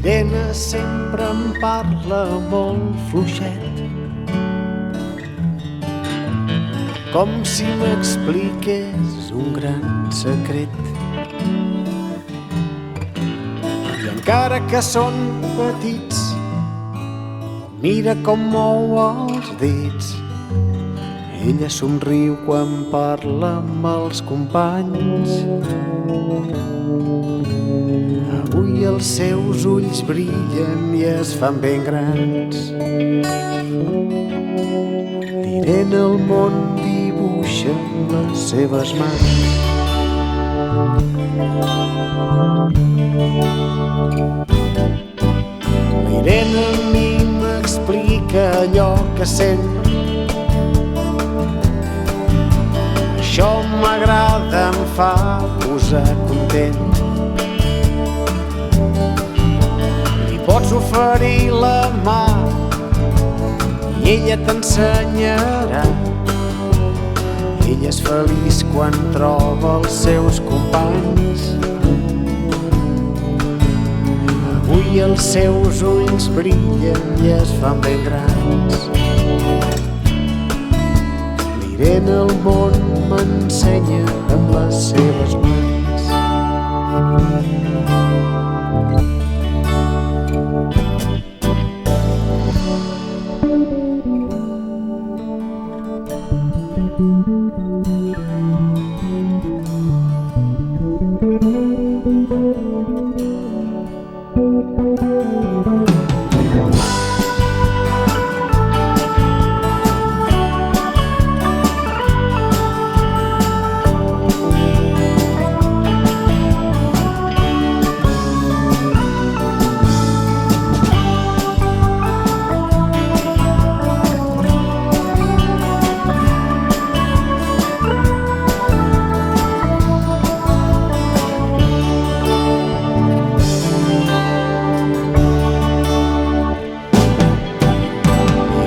L'Irene sempre em parla molt fluixet, com si m'expliqués un gran secret. I encara que són petits, mira com mou els dits. Ella somriu quan parla amb els companys. Avui els seus ulls brillen i es fan ben grans. L'Irene el món dibuixa amb les seves mans. L'Irene a mi m'explica allò que sent. Això m'agrada, em fa posar content. Li pots oferir la mà i ella t'ensenyarà. Ella és feliç quan troba els seus companys. Avui els seus ulls brillen i es fan ben grans. L'Irene el món m'ensenya amb les seves mans.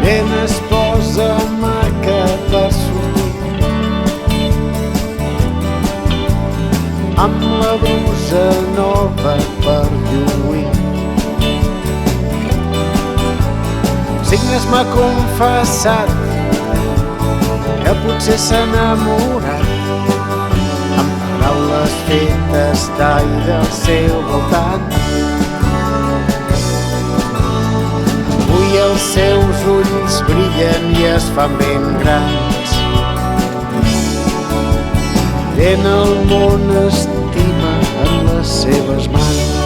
L'Irene es posa maca per sortir, amb la brusa nova per lluir. Signes m'ha confessat que potser s'ha enamorat, amb paraules fetes d'aire al seu voltant. Avui els seus ulls brillen i es fan ben grans. L'Irene el món estima en les seves mans.